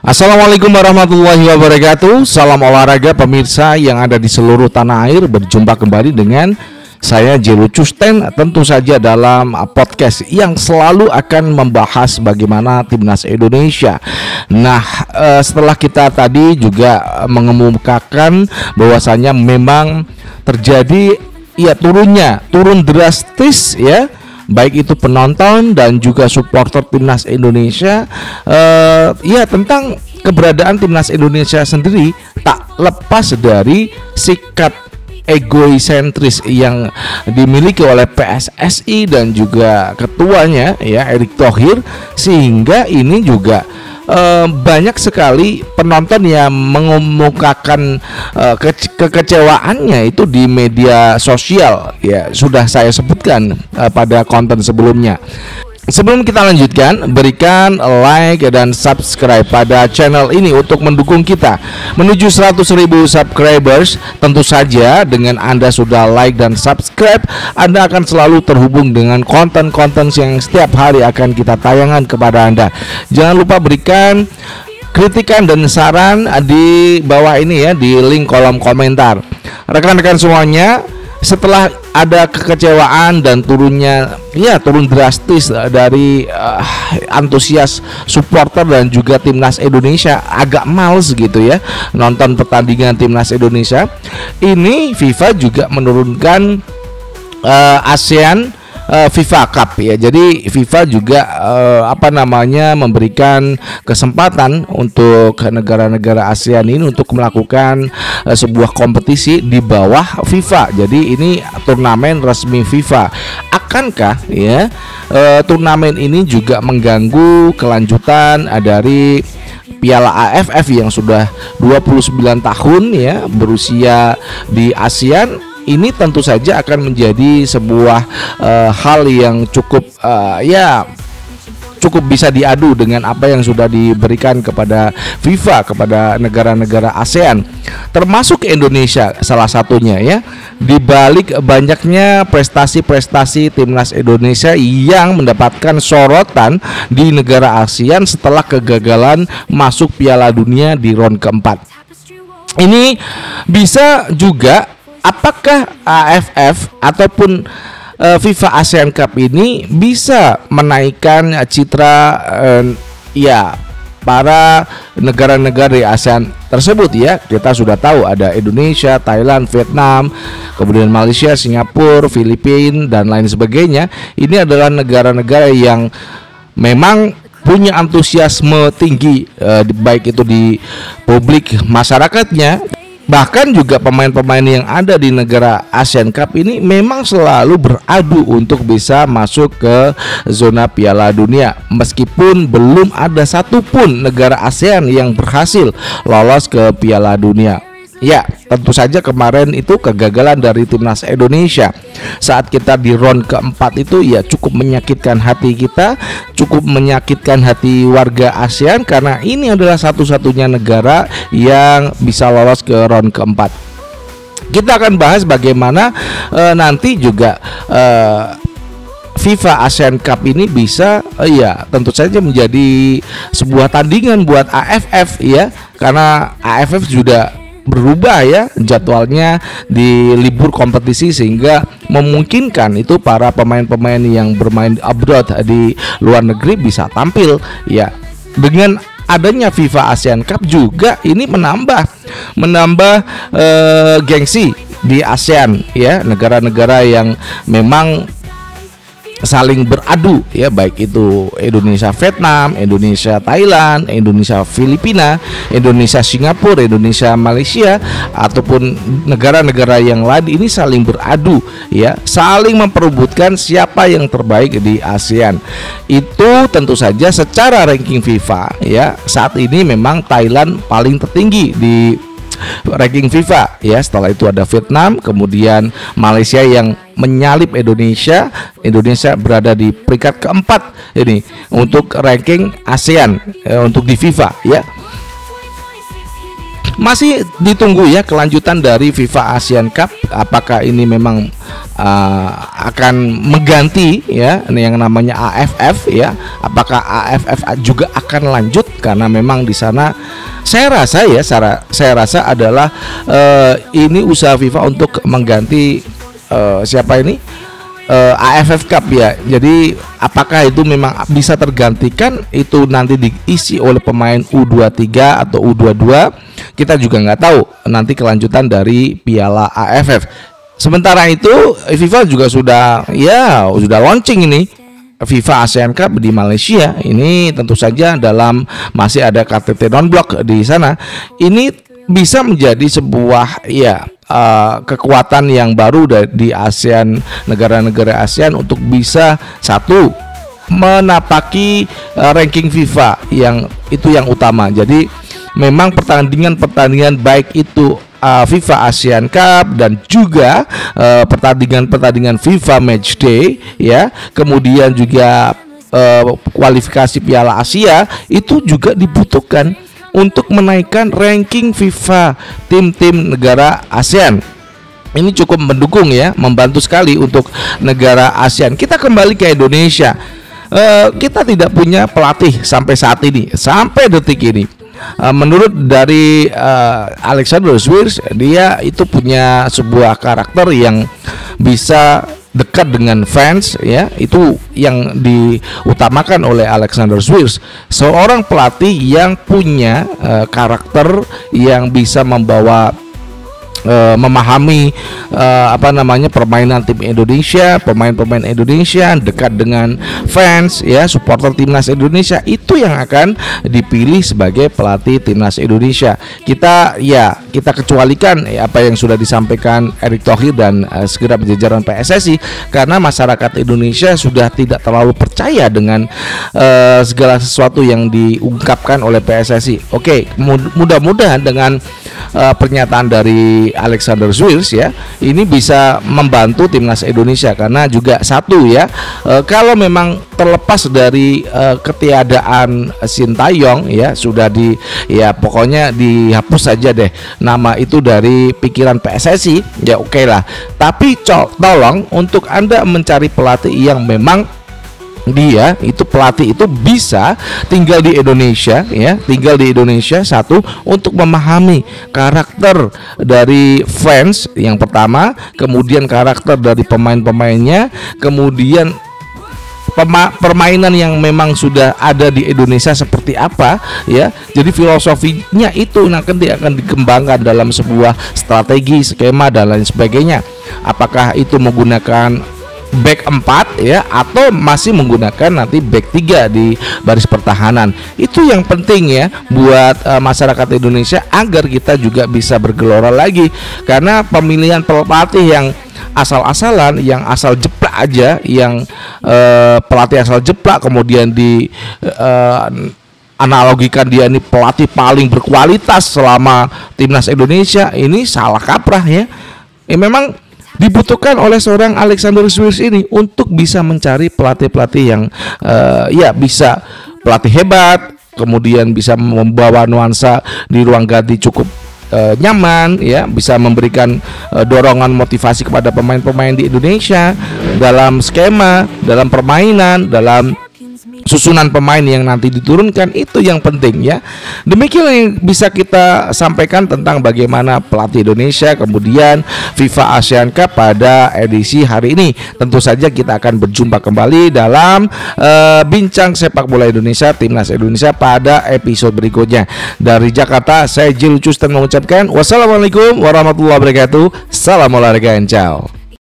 Assalamualaikum warahmatullahi wabarakatuh. Salam olahraga pemirsa yang ada di seluruh tanah air. Berjumpa kembali dengan saya Jelucusten, tentu saja dalam podcast yang selalu akan membahas bagaimana timnas Indonesia. Nah, setelah kita tadi juga mengemukakan bahwasanya memang terjadi turun drastis ya, baik itu penonton dan juga supporter timnas Indonesia. Tentang keberadaan timnas Indonesia sendiri tak lepas dari sikap egoisentris yang dimiliki oleh PSSI dan juga ketuanya ya Erick Thohir, sehingga ini juga banyak sekali penonton yang mengemukakan kekecewaannya itu di media sosial ya, sudah saya sebutkan pada konten sebelumnya. Sebelum kita lanjutkan, berikan like dan subscribe pada channel ini untuk mendukung kita menuju 100.000 subscribers. Tentu saja dengan Anda sudah like dan subscribe, Anda akan selalu terhubung dengan konten-konten yang setiap hari akan kita tayangkan kepada Anda. Jangan lupa berikan kritikan dan saran di bawah ini ya, di link kolom komentar. Rekan-rekan semuanya, setelah ada kekecewaan dan turun drastis dari antusias supporter dan juga timnas Indonesia, agak males gitu ya nonton pertandingan timnas Indonesia. Ini FIFA juga menurunkan ASEAN FIFA Cup ya. Jadi FIFA juga memberikan kesempatan untuk negara-negara ASEAN ini untuk melakukan sebuah kompetisi di bawah FIFA. Jadi ini turnamen resmi FIFA. Akankah ya turnamen ini juga mengganggu kelanjutan dari Piala AFF yang sudah 29 tahun ya berusia di ASEAN? Ini tentu saja akan menjadi sebuah hal yang cukup bisa diadu dengan apa yang sudah diberikan kepada FIFA, kepada negara-negara ASEAN, termasuk Indonesia salah satunya ya. Di balik banyaknya prestasi-prestasi timnas Indonesia yang mendapatkan sorotan di negara ASEAN setelah kegagalan masuk Piala Dunia di round keempat. Ini bisa juga, apakah AFF ataupun FIFA ASEAN Cup ini bisa menaikkan citra para negara-negara di ASEAN tersebut ya. Kita sudah tahu ada Indonesia, Thailand, Vietnam, kemudian Malaysia, Singapura, Filipina dan lain sebagainya. Ini adalah negara-negara yang memang punya antusiasme tinggi baik itu di publik masyarakatnya. Bahkan juga pemain-pemain yang ada di negara ASEAN Cup ini memang selalu beradu untuk bisa masuk ke zona Piala Dunia, meskipun belum ada satupun negara ASEAN yang berhasil lolos ke Piala Dunia. Ya, tentu saja kemarin itu kegagalan dari timnas Indonesia saat kita di round keempat itu ya cukup menyakitkan hati kita, cukup menyakitkan hati warga ASEAN, karena ini adalah satu-satunya negara yang bisa lolos ke round keempat. Kita akan bahas bagaimana nanti juga FIFA ASEAN Cup ini bisa tentu saja menjadi sebuah tandingan buat AFF ya, karena AFF sudah berubah ya jadwalnya di libur kompetisi, sehingga memungkinkan itu para pemain-pemain yang bermain abroad di luar negeri bisa tampil ya. Dengan adanya FIFA ASEAN Cup juga ini menambah gengsi di ASEAN ya, negara-negara yang memang saling beradu ya, baik itu Indonesia Vietnam, Indonesia Thailand, Indonesia Filipina, Indonesia Singapura, Indonesia Malaysia, ataupun negara-negara yang lain. Ini saling beradu ya, saling memperebutkan siapa yang terbaik di ASEAN. Itu tentu saja secara ranking FIFA ya, saat ini memang Thailand paling tertinggi di ranking FIFA ya. Setelah itu ada Vietnam, kemudian Malaysia yang menyalip Indonesia. Indonesia berada di peringkat keempat ini untuk ranking ASEAN untuk di FIFA ya. Masih ditunggu ya kelanjutan dari FIFA ASEAN Cup, apakah ini memang akan mengganti ya yang namanya AFF ya. Apakah AFF juga akan lanjut, karena memang di sana saya rasa adalah ini usaha FIFA untuk mengganti siapa ini, AFF Cup ya. Jadi apakah itu memang bisa tergantikan, itu nanti diisi oleh pemain U23 atau U22, kita juga nggak tahu nanti kelanjutan dari Piala AFF. Sementara itu FIFA juga sudah launching ini FIFA ASEAN Cup di Malaysia. Ini tentu saja dalam masih ada KTT non-block di sana. Ini bisa menjadi sebuah kekuatan yang baru di ASEAN, negara-negara ASEAN, untuk bisa satu menapaki ranking FIFA yang utama. Jadi memang pertandingan baik itu FIFA ASEAN Cup dan juga pertandingan FIFA Matchday ya, kemudian juga kualifikasi Piala Asia itu juga dibutuhkan untuk menaikkan ranking FIFA tim-tim negara ASEAN. Ini cukup mendukung ya, membantu sekali untuk negara ASEAN. Kita kembali ke Indonesia. Kita tidak punya pelatih sampai saat ini, sampai detik ini. Menurut dari Alexander Swiers, dia itu punya sebuah karakter yang bisa dekat dengan fans ya. Itu yang diutamakan oleh Alexander Swiers, seorang pelatih yang punya karakter yang bisa memahami permainan tim Indonesia, pemain-pemain Indonesia, dekat dengan fans ya, supporter timnas Indonesia. Itu yang akan dipilih sebagai pelatih timnas Indonesia. Kita kecualikan apa yang sudah disampaikan Erick Thohir dan segera jajaran PSSI, karena masyarakat Indonesia sudah tidak terlalu percaya dengan segala sesuatu yang diungkapkan oleh PSSI. Oke, mudah-mudahan dengan pernyataan dari Alexander Swiers ya, ini bisa membantu timnas Indonesia, karena juga satu ya, kalau memang terlepas dari ketiadaan Sintayong ya, sudah pokoknya dihapus saja deh nama itu dari pikiran PSSI ya, oke lah. Tapi tolong untuk Anda mencari pelatih yang memang dia itu pelatih itu bisa tinggal di Indonesia ya, satu, untuk memahami karakter dari fans yang pertama, kemudian karakter dari pemain-pemainnya, kemudian permainan yang memang sudah ada di Indonesia seperti apa ya. Jadi filosofinya itu nanti akan dikembangkan dalam sebuah strategi, skema dan lain sebagainya. Apakah itu menggunakan back 4 ya, atau masih menggunakan nanti back 3 di baris pertahanan. Itu yang penting ya buat masyarakat Indonesia, agar kita juga bisa bergelora lagi. Karena pemilihan pelatih yang asal-asalan, yang asal jeplak aja, yang pelatih asal jeplak kemudian di analogikan dia ini pelatih paling berkualitas selama timnas Indonesia, ini salah kaprah ya. Memang dibutuhkan oleh seorang Alexander Swiers ini untuk bisa mencari pelatih-pelatih yang bisa pelatih hebat, kemudian bisa membawa nuansa di ruang ganti cukup nyaman ya, bisa memberikan dorongan motivasi kepada pemain-pemain di Indonesia dalam skema, dalam permainan, dalam susunan pemain yang nanti diturunkan. Itu yang penting ya. Demikian yang bisa kita sampaikan tentang bagaimana pelatih Indonesia kemudian FIFA ASEAN Cup pada edisi hari ini. Tentu saja kita akan berjumpa kembali dalam bincang sepak bola Indonesia, timnas Indonesia pada episode berikutnya. Dari Jakarta, saya Jill Custon mengucapkan wassalamualaikum warahmatullahi wabarakatuh. Salam olahraga, ciao.